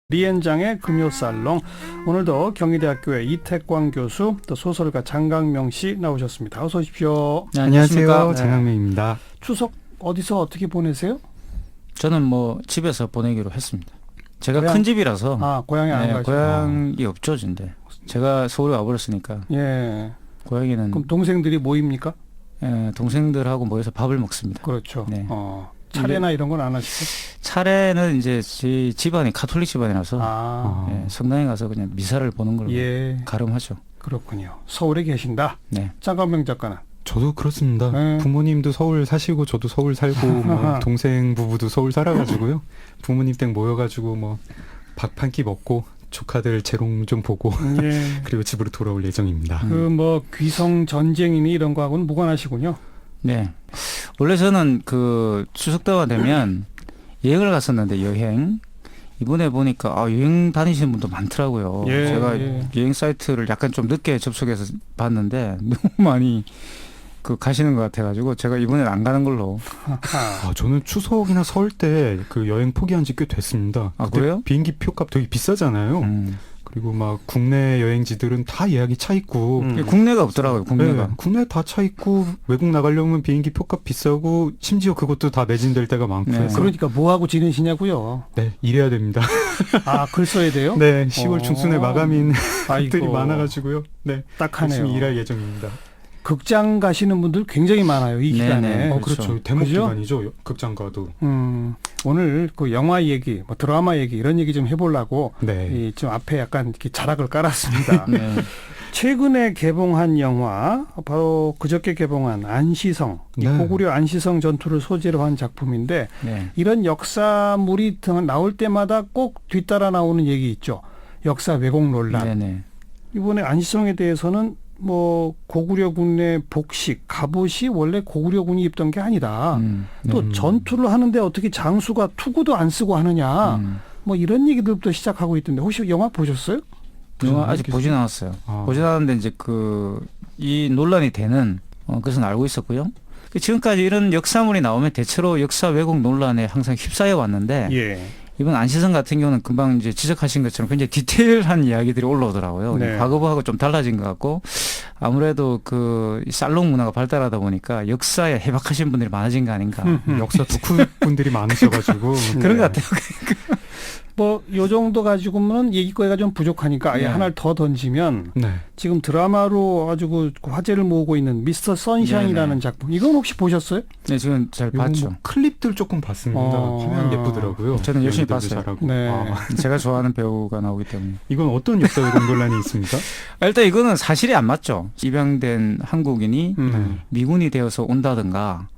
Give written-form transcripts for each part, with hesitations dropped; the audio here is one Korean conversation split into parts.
리엔장의 금요살롱. 오늘도 경희대학교의 이태광 교수, 또 소설가 장강명 씨 나오셨습니다. 어서 오십시오. 네, 안녕하세요. 네. 장강명입니다. 추석 어디서 어떻게 보내세요? 저는 뭐 집에서 보내기로 했습니다. 제가 고향? 큰 집이라서 고향에 안 가시고. 고향이 없죠, 근데 제가 서울에 와버렸으니까 예. 고향에는 그럼 동생들이 모입니까? 동생들하고 모여서 밥을 먹습니다. 그렇죠. 네. 차례나 이런 건 안 하시고? 차례는 이제 제 집안이 카톨릭 집안이라서 성당에 가서 그냥 미사를 보는 걸로 예. 가름하죠. 그렇군요. 서울에 계신다. 네. 장강명 작가는? 저도 그렇습니다. 네. 부모님도 서울 사시고 저도 서울 살고 뭐 동생 부부도 서울 살아가지고요. 부모님 댁 모여가지고 뭐 밥 한 끼 먹고 조카들 재롱 좀 보고 예. 그리고 집으로 돌아올 예정입니다. 그 뭐 귀성 전쟁이니 이런 거하고는 무관하시군요. 네. 원래 저는 그 추석 때가 되면 여행을 갔었는데 여행. 이번에 보니까 여행 다니시는 분도 많더라고요. 예, 제가 예. 여행 사이트를 약간 좀 늦게 접속해서 봤는데 너무 많이 가시는 것 같아가지고 제가 이번엔 안 가는 걸로. 저는 추석이나 설 때 그 여행 포기한 지 꽤 됐습니다. 그때 그래요? 비행기 표값 되게 비싸잖아요. 그리고 막 국내 여행지들은 다 예약이 차 있고 국내가 없더라고요. 국내가. 네, 국내 다 차 있고 외국 나가려면 비행기 표값 비싸고 심지어 그것도 다 매진될 때가 많고 네. 해서 그러니까 뭐 하고 지내시냐고요? 네, 일해야 됩니다. 글 써야 돼요? 네, 10월 중순에 마감인 아이고, 들이 많아가지고요. 네, 딱하네요. 열심히 일할 예정입니다. 극장 가시는 분들 굉장히 많아요, 이 네네. 기간에. 그렇죠. 대목 그죠? 기간이죠. 극장 가도. 오늘 그 영화 얘기, 뭐 드라마 얘기 이런 얘기 좀 해보려고 네. 좀 앞에 약간 이렇게 자락을 깔았습니다. 네. 최근에 개봉한 영화, 바로 그저께 개봉한 안시성, 이 네. 고구려 안시성 전투를 소재로 한 작품인데 네. 이런 역사물이 나올 때마다 꼭 뒤따라 나오는 얘기 있죠. 역사 왜곡 논란. 네네. 이번에 안시성에 대해서는 뭐 고구려 군의 복식, 갑옷이 원래 고구려 군이 입던 게 아니다. 또 전투를 하는데 어떻게 장수가 투구도 안 쓰고 하느냐. 뭐 이런 얘기들부터 시작하고 있던데 혹시 영화 보셨어요? 영화 아직 보진 않았어요. 보진 않았는데 이제 이 논란이 되는 그것은 알고 있었고요. 지금까지 이런 역사물이 나오면 대체로 역사 왜곡 논란에 항상 휩싸여 왔는데 예. 이번 안시성 같은 경우는 금방 이제 지적하신 것처럼 굉장히 디테일한 이야기들이 올라오더라고요. 네. 과거하고 좀 달라진 것 같고 아무래도 이 살롱 문화가 발달하다 보니까 역사에 해박하신 분들이 많아진 거 아닌가. 역사 덕후 분들이 많으셔가지고 그런 것 같아요. 뭐 요 정도 가지고는 얘기거리가 좀 부족하니까 아예 네. 하나를 더 던지면 네. 지금 드라마로 아주 그 화제를 모으고 있는 미스터 선샤인이라는 네네. 작품. 이건 혹시 보셨어요? 네, 지금 잘 요건 봤죠. 뭐 클립들 조금 봤습니다. 화면 예쁘더라고요. 저는 열심히 연기들도 봤어요. 잘하고. 네. 제가 좋아하는 배우가 나오기 때문에. 이건 어떤 역사 왜곡 논란이 있습니까? 일단 이거는 사실이 안 맞죠. 입양된 한국인이 미군이 되어서 온다든가.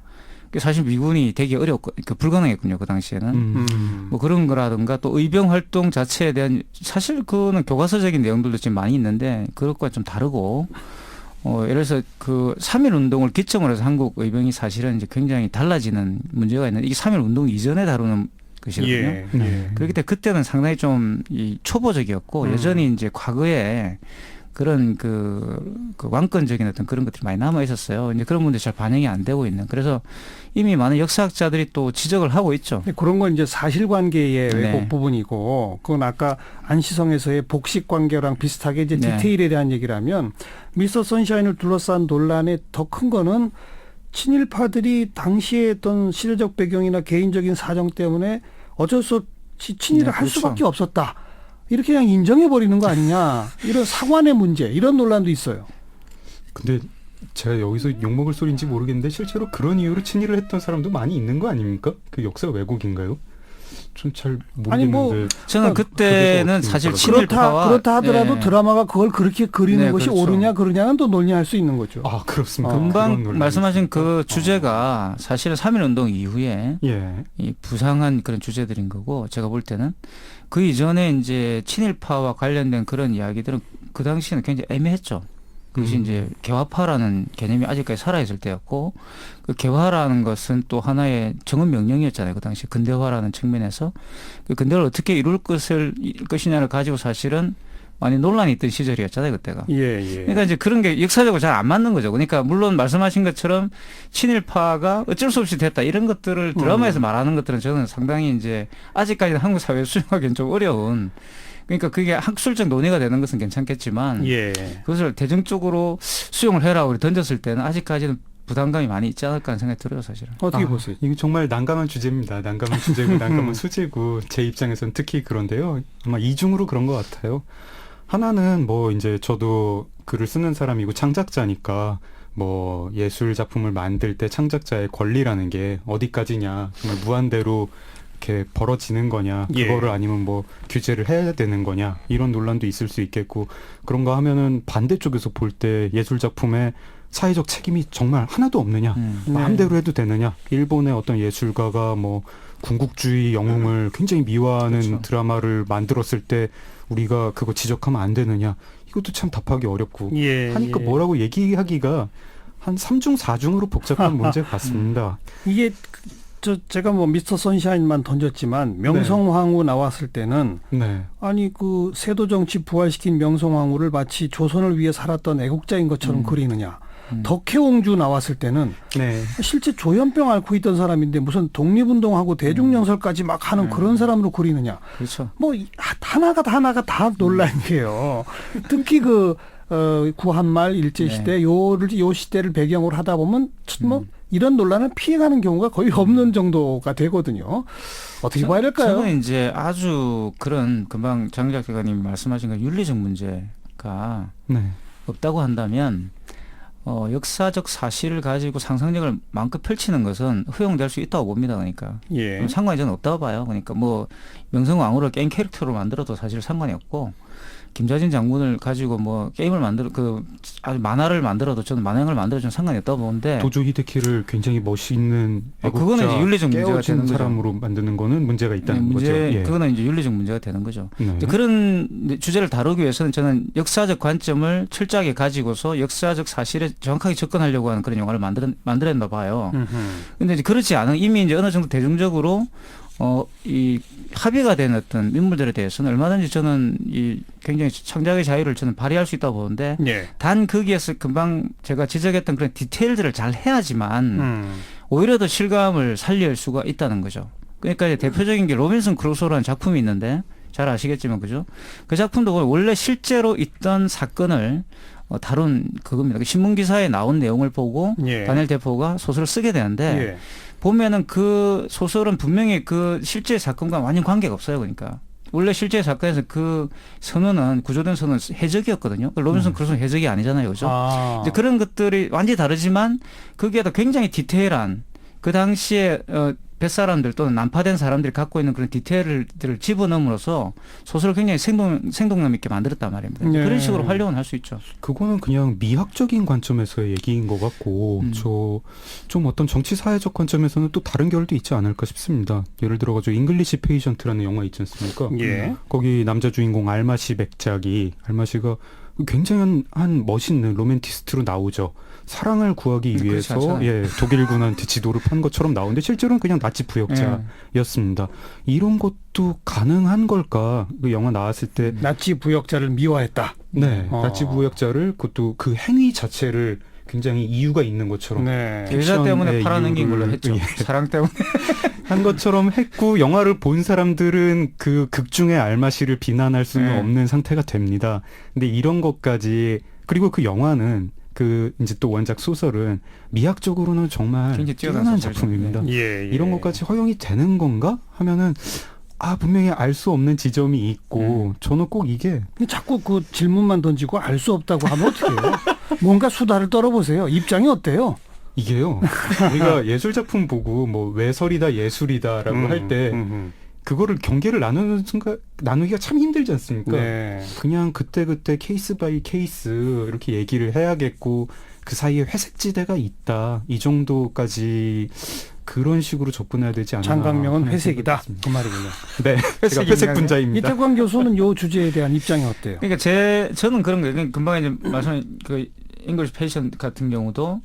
사실 미군이 되게 불가능했군요. 그 당시에는. 뭐 그런 거라든가 또 의병 활동 자체에 대한 사실 그거는 교과서적인 내용들도 지금 많이 있는데 그것과 좀 다르고 예를 들어서 3.1 운동을 기점으로 해서 한국 의병이 사실은 이제 굉장히 달라지는 문제가 있는데 이게 3.1 운동 이전에 다루는 것이거든요. 예. 그렇기 때문에 그때는 상당히 좀 초보적이었고 여전히 이제 과거에 그런 왕권적인 어떤 그런 것들이 많이 남아 있었어요. 이제 그런 문제들이 잘 반영이 안 되고 있는. 그래서 이미 많은 역사학자들이 또 지적을 하고 있죠. 그런 건 이제 사실관계의 네. 왜곡 부분이고, 그건 아까 안시성에서의 복식 관계랑 비슷하게 이제 네. 디테일에 대한 얘기라면, 미스터 선샤인을 둘러싼 논란의 더 큰 거는 친일파들이 당시에 어떤 시대적 배경이나 개인적인 사정 때문에 어쩔 수 없이 친일을 네, 할 그렇죠. 수밖에 없었다. 이렇게 그냥 인정해버리는 거 아니냐. 이런 사관의 문제, 이런 논란도 있어요. 근데 제가 여기서 욕먹을 소리인지 모르겠는데 실제로 그런 이유로 친일을 했던 사람도 많이 있는 거 아닙니까? 그 역사 왜곡인가요? 좀 잘 모르겠는데. 아니 뭐 저는 그때는 사실 친일파와 그렇다 하더라도 예. 드라마가 그걸 그렇게 그리는 네, 것이 그렇죠. 오르냐 그러냐는 또 논의할 수 있는 거죠. 그렇습니까? 그런 금방 논란이 말씀하신 그 있습니까? 주제가 사실은 3.1 운동 이후에 예. 이 부상한 그런 주제들인 거고 제가 볼 때는 그 이전에 이제 친일파와 관련된 그런 이야기들은 그 당시에는 굉장히 애매했죠. 그것이 이제 개화파라는 개념이 아직까지 살아있을 때였고 그 개화라는 것은 또 하나의 정은 명령이었잖아요. 그 당시 근대화라는 측면에서 그 근대화를 어떻게 이룰 것이냐를 가지고 사실은 많이 논란이 있던 시절이었잖아요, 그때가. 예. 그러니까 이제 그런 게 역사적으로 잘 안 맞는 거죠. 그러니까 물론 말씀하신 것처럼 친일파가 어쩔 수 없이 됐다 이런 것들을 드라마에서 말하는 것들은 저는 상당히 이제 아직까지는 한국 사회에 수용하기는 좀 어려운. 그러니까 그게 학술적 논의가 되는 것은 괜찮겠지만 예. 그것을 대중적으로 수용을 해라 우리 던졌을 때는 아직까지는 부담감이 많이 있지 않을까 하는 생각이 들어요, 사실은. 어떻게 보세요? 이거 정말 난감한 주제입니다. 난감한 주제고 난감한 소재고 제 입장에서는 특히 그런데요. 아마 이중으로 그런 것 같아요. 하나는 뭐 이제 저도 글을 쓰는 사람이고 창작자니까 뭐 예술 작품을 만들 때 창작자의 권리라는 게 어디까지냐, 정말 무한대로 이렇게 벌어지는 거냐, 예. 그거를 아니면 뭐 규제를 해야 되는 거냐, 이런 논란도 있을 수 있겠고, 그런가 하면은 반대쪽에서 볼 때 예술 작품에 사회적 책임이 정말 하나도 없느냐, 마음대로 해도 되느냐, 일본의 어떤 예술가가 뭐 군국주의 영웅을 굉장히 미화하는 그렇죠. 드라마를 만들었을 때 우리가 그거 지적하면 안 되느냐, 이것도 참 답하기 어렵고 예. 하니까 뭐라고 얘기하기가 한 3중 4중으로 복잡한 문제 같습니다. 이게 제가 뭐 미스터 선샤인만 던졌지만 명성황후 나왔을 때는 네. 아니 그 세도 정치 부활시킨 명성황후를 마치 조선을 위해 살았던 애국자인 것처럼 그리느냐. 덕혜옹주 나왔을 때는 네. 실제 조현병 앓고 있던 사람인데 무슨 독립운동하고 대중연설까지 막 하는 그런 사람으로 그리느냐. 그렇죠. 뭐 하나가 다 논란이에요. 특히 그 구한말 일제시대 요 시대를 배경으로 하다 보면 뭐 이런 논란을 피해가는 경우가 거의 없는 정도가 되거든요. 어떻게 봐야 될까요? 저는 이제 아주 그런 금방 장 작가님이 말씀하신 그 윤리적 문제가 네. 없다고 한다면 역사적 사실을 가지고 상상력을 마음껏 펼치는 것은 허용될 수 있다고 봅니다. 그러니까 예. 상관이 저는 없다고 봐요. 그러니까 뭐 명성황후를 게임 캐릭터로 만들어도 사실 상관이 없고 김자진 장군을 가지고 뭐 게임을 아주 만화를 만들어도 저는 만화를 만들어도 저는 상관이 없다고 보는데 도조 히데키를 굉장히 멋있는 애국자, 그거는 이제 윤리적 문제가 깨어진 되는 거죠. 사람으로 만드는 거는 문제가 있다는 거죠. 예. 그거는 이제 윤리적 문제가 되는 거죠. 네. 이제 그런 주제를 다루기 위해서는 저는 역사적 관점을 철저하게 가지고서 역사적 사실에 정확하게 접근하려고 하는 그런 영화를 만들었나 봐요. 근데 이제 그렇지 않은 이미 이제 어느 정도 대중적으로 이 합의가 된 어떤 인물들에 대해서는 얼마든지 저는 이 굉장히 창작의 자유를 저는 발휘할 수 있다고 보는데 예. 단 거기에서 금방 제가 지적했던 그런 디테일들을 잘 해야지만 오히려 더 실감을 살릴 수가 있다는 거죠. 그러니까 이제 대표적인 게 로빈슨 크루소라는 작품이 있는데 잘 아시겠지만 그죠? 그 작품도 원래 실제로 있던 사건을 다룬 그겁니다. 신문 기사에 나온 내용을 보고 예. 다니엘 데포가 소설을 쓰게 되는데 예. 보면은 그 소설은 분명히 그 실제 사건과 완전 관계가 없어요. 그러니까 원래 실제 사건에서 그 선언은 구조된 선언은 해적이었거든요. 로빈슨 크루소는 해적이 아니잖아요, 그죠? 이제 그런 것들이 완전히 다르지만 거기에다 굉장히 디테일한 그 당시에 뱃사람들 또는 난파된 사람들이 갖고 있는 그런 디테일들을 집어넣음으로써 소설을 굉장히 생동감 있게 만들었단 말입니다. 네. 그런 식으로 활용을 할 수 있죠. 그거는 그냥 미학적인 관점에서의 얘기인 것 같고 좀 어떤 정치 사회적 관점에서는 또 다른 결도 있지 않을까 싶습니다. 예를 들어가지고 잉글리시 페이션트라는 영화 있지 않습니까? 예. 거기 남자 주인공 알마시 맥작이 굉장히 한 멋있는 로맨티스트로 나오죠. 사랑을 구하기 위해서 독일군한테 지도를 판 것처럼 나오는데 실제로는 그냥 나치 부역자였습니다. 이런 것도 가능한 걸까? 그 영화 나왔을 때 나치 부역자를 미화했다. 네, 나치 부역자를 그것도 그 행위 자체를 굉장히 이유가 있는 것처럼 여자 때문에 팔아넘긴 걸로 했죠. 사랑 때문에 한 것처럼 했고 영화를 본 사람들은 그 극중의 알마시를 비난할 수는 없는 상태가 됩니다. 근데 이런 것까지 그리고 그 영화는 그 이제 또 원작 소설은 미학적으로는 정말 뛰어난 작품입니다. 이런 것까지 허용이 되는 건가 하면은 분명히 알 수 없는 지점이 있고 저는 꼭 이게 자꾸 그 질문만 던지고 알 수 없다고 하면 어떡해요? 뭔가 수다를 떨어보세요. 입장이 어때요? 이게요. 우리가 예술 작품 보고 뭐 외설이다 예술이다라고 할 때 그거를 경계를 나누는 순간 나누기가 참 힘들지 않습니까? 네. 그냥 그때 케이스 바이 케이스 이렇게 얘기를 해야겠고 그 사이에 회색지대가 있다. 이 정도까지 그런 식으로 접근해야 되지 않나. 장강명은 회색이다. 그 말이군요. 네. 제가 회색 분자입니다. 이태광 교수는 이 주제에 대한 입장이 어때요? 그러니까 저는 그런 거예요. 금방 이제 말씀하신 그 잉글리시 페이션 같은 경우도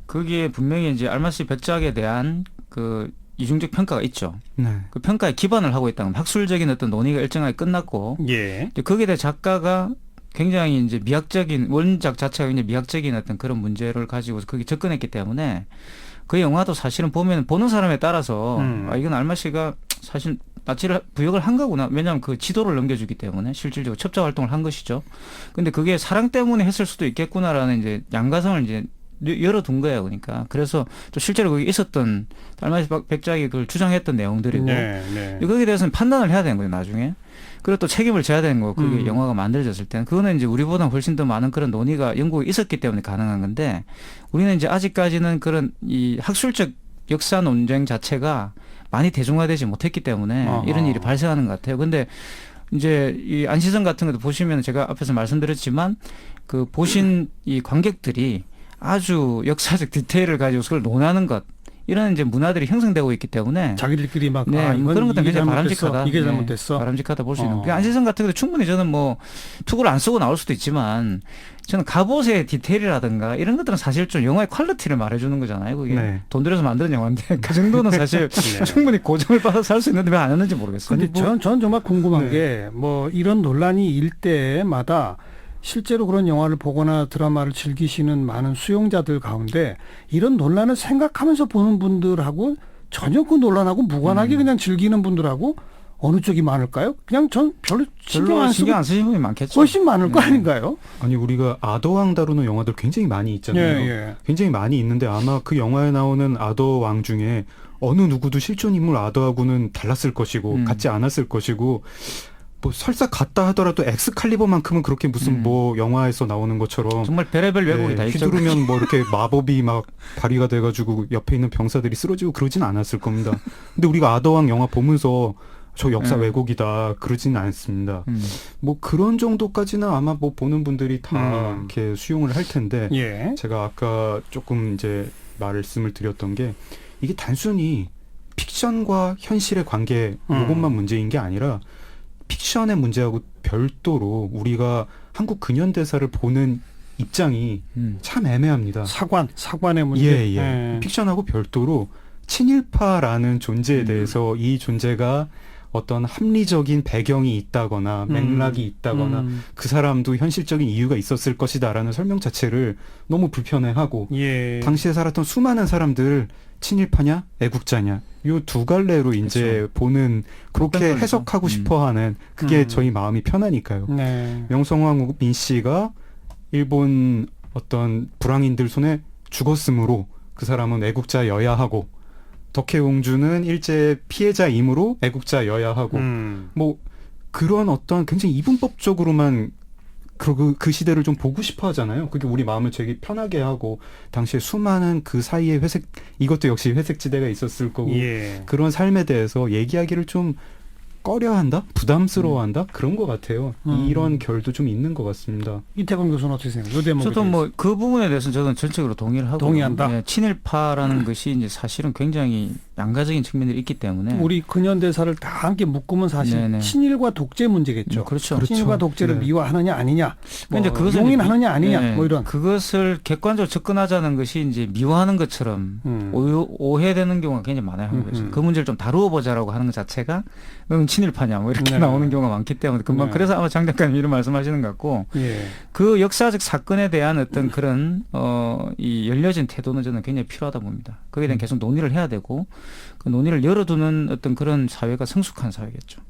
거기에 분명히 이제 알마시 백작에 대한 그 이중적 평가가 있죠. 네. 그 평가에 기반을 하고 있다는 학술적인 어떤 논의가 일정하게 끝났고 예. 이제 거기에 대해 작가가 굉장히 이제 미학적인 원작 자체가 굉장히 미학적인 어떤 그런 문제를 가지고 거기 접근했기 때문에 그 영화도 사실은 보면 보는 사람에 따라서 아 이건 알마 씨가 사실 낯을 부역을 한 거구나. 왜냐하면 그 지도를 넘겨주기 때문에 실질적으로 첩자 활동을 한 것이죠. 근데 그게 사랑 때문에 했을 수도 있겠구나라는 이제 양가성을 이제 열어둔 거예요. 그러니까 그래서 또 실제로 거기 있었던 알마시 백작이 그걸 주장했던 내용들이고 네. 거기에 대해서는 판단을 해야 되는 거예요. 나중에. 그리고 또 책임을 져야 되는 거. 그게 영화가 만들어졌을 때는 그거는 이제 우리보다 훨씬 더 많은 그런 논의가 영국에 있었기 때문에 가능한 건데 우리는 이제 아직까지는 그런 이 학술적 역사 논쟁 자체가 많이 대중화되지 못했기 때문에 이런 일이 발생하는 것 같아요. 근데 이제 이 안시성 같은 것도 보시면 제가 앞에서 말씀드렸지만 그 보신 이 관객들이 아주 역사적 디테일을 가지고 그걸 논하는 것 이런 이제 문화들이 형성되고 있기 때문에 자기들끼리 막 네, 이건 그런 것도 이게 굉장히 잘못됐어, 바람직하다. 이게 잘못됐어. 바람직하다 볼 수 있는. 그 안시성 같은 것도 충분히 저는 뭐 투구를 안 쓰고 나올 수도 있지만 저는 갑옷의 디테일이라든가 이런 것들은 사실 좀 영화의 퀄리티를 말해주는 거잖아요. 그게 네. 돈 들여서 만드는 영화인데 그 정도는 사실 충분히 고정을 받아서 할 수 있는데 왜 안 했는지 모르겠어요. 근데 저는 정말 궁금한 게 뭐 이런 논란이 일 때마다 실제로 그런 영화를 보거나 드라마를 즐기시는 많은 수용자들 가운데 이런 논란을 생각하면서 보는 분들하고 전혀 그 논란하고 무관하게 그냥 즐기는 분들하고 어느 쪽이 많을까요? 그냥 전 별로 신경 안 쓰고 쓰시는 분이 많겠죠. 훨씬 많을 거 아닌가요? 아니 우리가 아더왕 다루는 영화들 굉장히 많이 있잖아요. 예. 굉장히 많이 있는데 아마 그 영화에 나오는 아더왕 중에 어느 누구도 실존 인물 아더하고는 달랐을 것이고 같지 않았을 것이고 뭐 설사 같다 하더라도 엑스칼리버만큼은 그렇게 무슨 뭐 영화에서 나오는 것처럼 정말 별의별 왜곡이 다 있죠. 휘두르면 뭐 이렇게 마법이 막 발휘가 돼가지고 옆에 있는 병사들이 쓰러지고 그러진 않았을 겁니다. 근데 우리가 아더왕 영화 보면서 저 역사 왜곡이다 그러진 않습니다. 뭐 그런 정도까지는 아마 뭐 보는 분들이 다 이렇게 수용을 할 텐데 예. 제가 아까 조금 이제 말씀을 드렸던 게 이게 단순히 픽션과 현실의 관계 이것만 문제인 게 아니라 픽션의 문제하고 별도로 우리가 한국 근현대사를 보는 입장이 참 애매합니다. 사관의 문제. 예. 픽션하고 별도로 친일파라는 존재에 대해서 이 존재가 어떤 합리적인 배경이 있다거나 맥락이 있다거나 그 사람도 현실적인 이유가 있었을 것이다라는 설명 자체를 너무 불편해하고 예. 당시에 살았던 수많은 사람들 친일파냐 애국자냐 요 두 갈래로 이제 그렇죠. 보는 그렇게 해석하고 싶어하는 그게 저희 마음이 편하니까요. 네. 명성황 민 씨가 일본 어떤 불황인들 손에 죽었으므로 그 사람은 애국자여야 하고 덕혜옹주는 일제 피해자이므로 애국자여야 하고 뭐 그런 어떤 굉장히 이분법적으로만 그 시대를 좀 보고 싶어 하잖아요. 그게 우리 마음을 되게 편하게 하고 당시에 수많은 그 사이에 이것도 역시 회색지대가 있었을 거고 그런 삶에 대해서 얘기하기를 좀 꺼려한다? 부담스러워한다? 그런 것 같아요. 이런 결도 좀 있는 것 같습니다. 이태권 교수는 어떻게 생각해요? 이 대목에 저도 대해서. 뭐 그 부분에 대해서는 저는 전적으로 동의를 하고 동의한다? 예, 친일파라는 것이 이제 사실은 굉장히 양가적인 측면들이 있기 때문에 우리 근현대사를 다 함께 묶으면 사실 네네. 친일과 독재 문제겠죠. 그렇죠. 친일과 독재를 네. 미화하느냐 아니냐, 뭐 이제 그것을 용인하느냐 아니냐, 네, 뭐 이런. 그것을 객관적으로 접근하자는 것이 이제 미화하는 것처럼 오해되는 경우가 굉장히 많아요. 한국에서. 그 문제를 좀 다루어 보자라고 하는 것 자체가 넌 친일파냐 뭐 이렇게 네. 나오는 경우가 많기 때문에 금방 네. 그래서 아마 장 작가님 이런 말씀하시는 것 같고 예. 그 역사적 사건에 대한 어떤 그런 이 열려진 태도는 저는 굉장히 필요하다 봅니다. 거기에 대한 계속 논의를 해야 되고 그 논의를 열어두는 어떤 그런 사회가 성숙한 사회겠죠.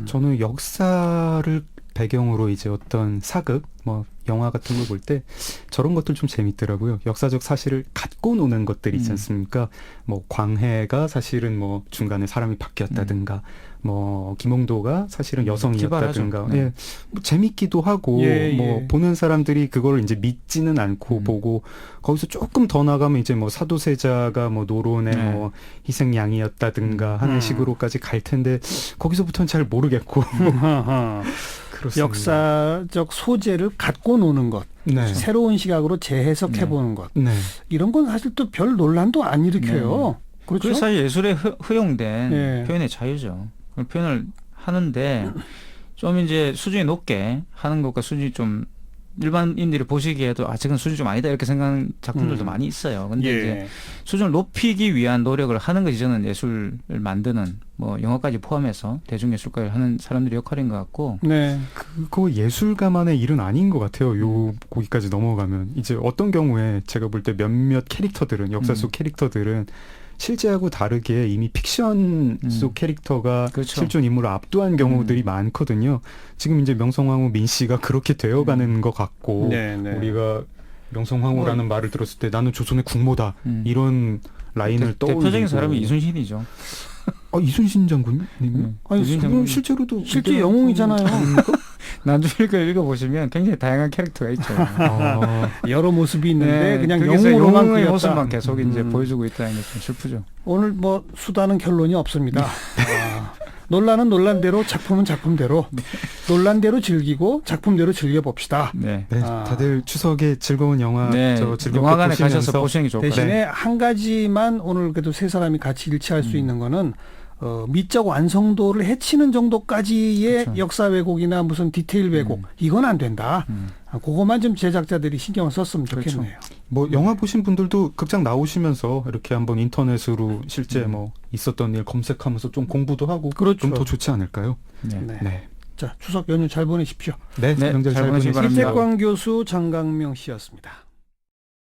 저는 역사를 배경으로 이제 어떤 사극, 뭐 영화 같은 걸 볼 때 저런 것들 좀 재밌더라고요. 역사적 사실을 갖고 노는 것들이 있지 않습니까? 뭐 광해가 사실은 뭐 중간에 사람이 바뀌었다든가, 뭐 김홍도가 사실은 여성이었다든가, 예, 뭐 재밌기도 하고, 뭐 보는 사람들이 그걸 이제 믿지는 않고 보고 거기서 조금 더 나가면 이제 뭐 사도세자가 뭐 노론의 뭐 희생양이었다든가 하는 식으로까지 갈 텐데 거기서부터는 잘 모르겠고. 그렇습니다. 역사적 소재를 갖고 노는 것, 네. 새로운 시각으로 재해석해보는 것, 네. 이런 건 사실 또 별 논란도 안 일으켜요. 그렇죠? 그게 사실 예술에 허용된 표현의 자유죠. 그런 표현을 하는데 좀 이제 수준이 높게 하는 것과 수준이 좀 일반인들이 보시기에도 저건 수준 좀 아니다 이렇게 생각하는 작품들도 많이 있어요. 근데 예. 이제 수준을 높이기 위한 노력을 하는 것이 저는 예술을 만드는 뭐 영화까지 포함해서 대중예술가를 하는 사람들의 역할인 것 같고. 네. 그거 예술가만의 일은 아닌 것 같아요. 요 거기까지 넘어가면 이제 어떤 경우에 제가 볼 때 몇몇 캐릭터들은 역사 속 캐릭터들은 실제하고 다르게 이미 픽션 속 캐릭터가 그렇죠. 실존 인물을 압도한 경우들이 많거든요. 지금 이제 명성황후 민 씨가 그렇게 되어가는 것 같고 네, 네. 우리가 명성황후라는 말을 들었을 때 나는 조선의 국모다 이런 라인을 떠올리고 대표적인 사람이 이순신이죠. 이순신 장군님? 아니, 이순신 그분 장군님. 실제로도 실제 영웅이잖아요. 나중에 읽어보시면 굉장히 다양한 캐릭터가 있죠. 여러 모습이 있는데 네, 그냥 거기서 영웅으로만 영웅의 그렸다. 모습만 계속 이제 보여주고 있다는 게 좀 슬프죠. 오늘 뭐 수다는 결론이 없습니다. 논란은 논란대로, 작품은 작품대로, 논란대로 즐기고 작품대로 즐겨봅시다. 네. 네, 다들 추석에 즐거운 영화 네, 즐겁게 영화관에 보시면서 가셔서 보시는 게 좋을 것 같아요. 대신에 한 가지만 오늘 그래도 세 사람이 같이 일치할 수 있는 거는 미적 완성도를 해치는 정도까지의 그렇죠. 역사 왜곡이나 무슨 디테일 왜곡 이건 안 된다. 그거만 좀 제작자들이 신경을 썼으면 좋겠네요. 뭐 영화 보신 분들도 극장 나오시면서 이렇게 한번 인터넷으로 실제 뭐 있었던 일 검색하면서 좀 공부도 하고 그렇죠. 좀 더 좋지 않을까요? 네. 네. 네. 자, 추석 연휴 잘 보내십시오. 네, 네, 명절 잘 잘 보내시기 보내십시오. 바랍니다. 이태광 교수, 장강명 씨였습니다.